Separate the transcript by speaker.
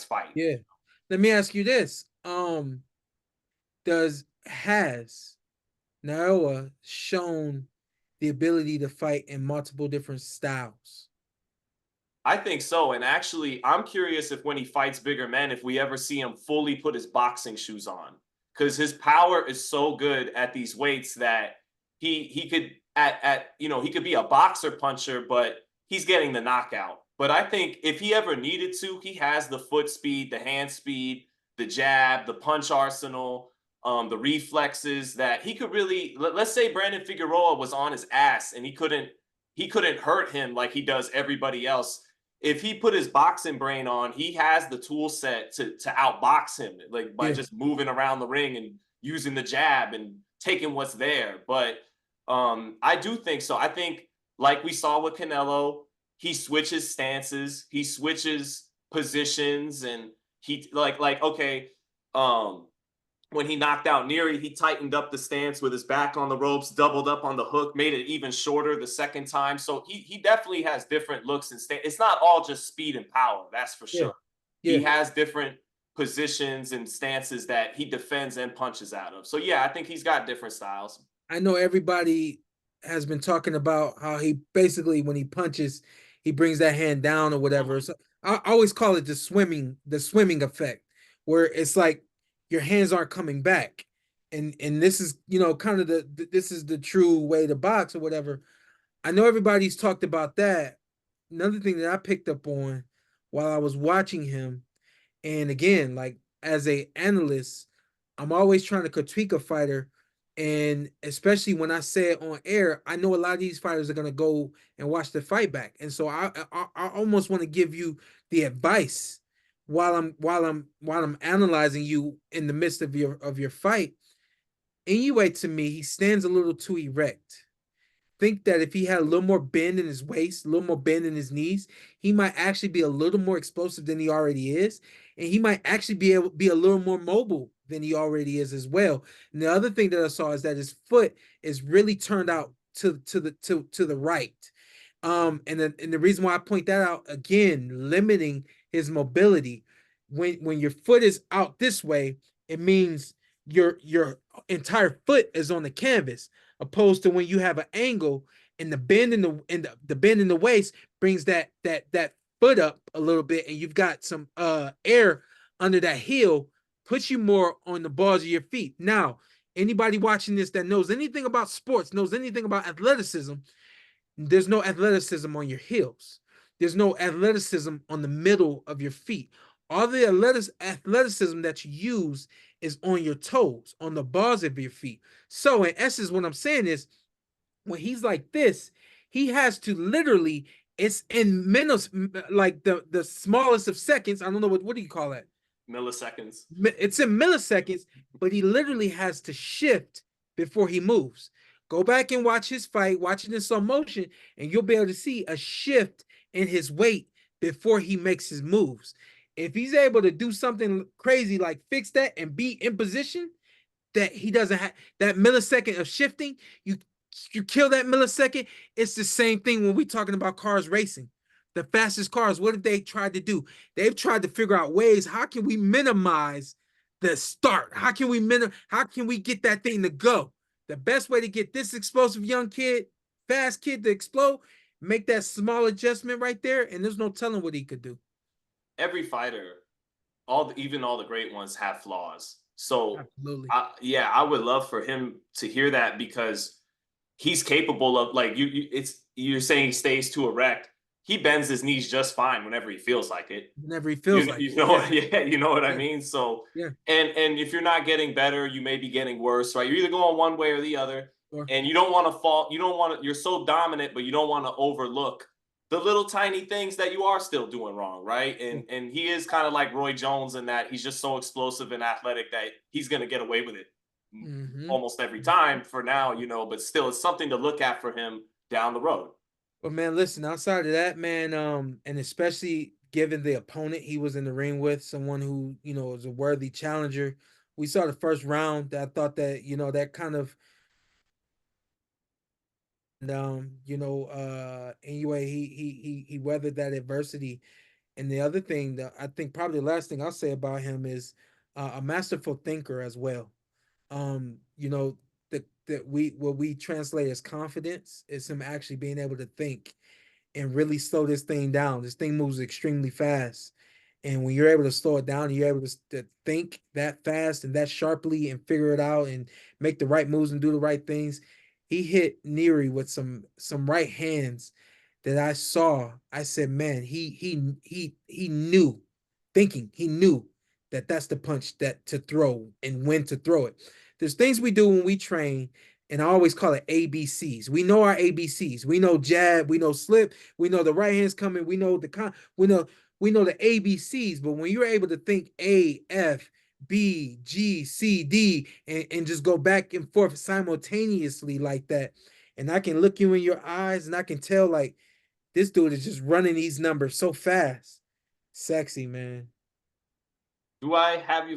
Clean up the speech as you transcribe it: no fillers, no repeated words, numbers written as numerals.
Speaker 1: fight.
Speaker 2: Yeah. Let me ask you this. Has Naoya shown the ability to fight in multiple different styles?
Speaker 1: I think so. And actually, I'm curious if when he fights bigger men, if we ever see him fully put his boxing shoes on. Because his power is so good at these weights that he could he could be a boxer puncher, but he's getting the knockout. But I think if he ever needed to, he has the foot speed, the hand speed, the jab, the punch arsenal, the reflexes that he could really let's say Brandon Figueroa was on his ass and he couldn't hurt him like he does everybody else. If he put his boxing brain on, he has the tool set to outbox him, like by
Speaker 2: Yeah.
Speaker 1: just moving around the ring and using the jab and taking what's there. But I do think so. I think, like we saw with Canelo, he switches stances, he switches positions, and he like okay, um, when he knocked out Neary, he tightened up the stance with his back on the ropes, doubled up on the hook, made it even shorter the second time. So he definitely has different looks and stance. It's not all just speed and power, that's for
Speaker 2: Yeah.
Speaker 1: sure. He
Speaker 2: Yeah.
Speaker 1: has different positions and stances that he defends and punches out of. So yeah, I think he's got different styles.
Speaker 2: I know everybody has been talking about how he basically, when he punches, he brings that hand down or whatever.
Speaker 1: Mhm.
Speaker 2: So I always call it the swimming effect, where it's like your hands aren't coming back. And this is, kind of this is the true way to box or whatever. I know everybody's talked about that. Another thing that I picked up on while I was watching him, and again, like as a analyst, I'm always trying to critique a fighter, and especially when I say it on air, I know a lot of these fighters are gonna go and watch the fight back, and so I almost want to give you the advice while I'm analyzing you in the midst of your fight. Anyway, to me, he stands a little too erect. Think that if he had a little more bend in his waist, a little more bend in his knees, he might actually be a little more explosive than he already is, and he might actually be able to be a little more mobile than he already is as well. And the other thing that I saw is that his foot is really turned out to the right. And the reason why I point that out again, limiting his mobility. When your foot is out this way, it means your entire foot is on the canvas, opposed to when you have an angle and the bend in the waist brings that foot up a little bit, and you've got some air under that heel, puts you more on the balls of your feet. Now, anybody watching this that knows anything about sports, knows anything about athleticism, there's no athleticism on your heels. There's no athleticism on the middle of your feet. All the athleticism that you use is on your toes, on the balls of your feet. So, in essence, what I'm saying is, when he's like this, he has to literally, it's in minutes, like the smallest of seconds. I don't know what do you call that?
Speaker 1: Milliseconds.
Speaker 2: It's in milliseconds, but he literally has to shift before he moves. Go back and watch his fight, watch it in slow motion, and you'll be able to see a shift in his weight before he makes his moves. If he's able to do something crazy like fix that and be in position, that he doesn't have that millisecond of shifting, you kill that millisecond. It's the same thing when we're talking about cars racing. The fastest cars, what have they tried to do? They've tried to figure out ways, how can we minimize the start? How can we get that thing to go? The best way to get this explosive young kid, fast kid to explode, make that small adjustment right there, and there's no telling what he could do.
Speaker 1: Every fighter, even all the great ones have flaws. So
Speaker 2: Absolutely.
Speaker 1: yeah, I would love for him to hear that because he's capable of like it's you're saying he stays too erect. He bends his knees just fine whenever he feels like it.
Speaker 2: Whenever he feels like
Speaker 1: You
Speaker 2: it.
Speaker 1: know
Speaker 2: Yeah,
Speaker 1: yeah, you know what I
Speaker 2: yeah,
Speaker 1: mean? So
Speaker 2: yeah.
Speaker 1: and if you're not getting better, you may be getting worse, right? You're either going one way or the other.
Speaker 2: Or
Speaker 1: And you don't want to fall, you don't want to, you're so dominant, but you don't want to overlook the little tiny things that you are still doing wrong, right?
Speaker 2: yeah.
Speaker 1: And he is kind of like Roy Jones in that he's just so explosive and athletic that he's gonna get away with it
Speaker 2: Mm-hmm.
Speaker 1: almost every time for now, but still it's something to look at for him down the road.
Speaker 2: But man, listen, outside of that, man, and especially given the opponent he was in the ring with, someone who, is a worthy challenger. We saw the first round that I thought that, that kind of anyway, he weathered that adversity And the other thing that I think probably the last thing I'll say about him is a masterful thinker as well. You know, that we what we translate as confidence is him actually being able to think and really slow this thing down. This thing moves extremely fast. And when you're able to slow it down, you're able to think that fast and that sharply and figure it out and make the right moves and do the right things. He hit Neary with some right hands that I saw. I said, man, he knew, thinking he knew that that's the punch that to throw and when to throw it. There's things we do when we train, and I always call it ABCs. We know our ABCs. We know jab, we know slip, we know the right hand's coming, we know the ABCs. But when you're able to think A, F, B, G, C, D, and just go back and forth simultaneously like that, and I can look you in your eyes and I can tell like this dude is just running these numbers so fast. Sexy, man.
Speaker 1: Do I have you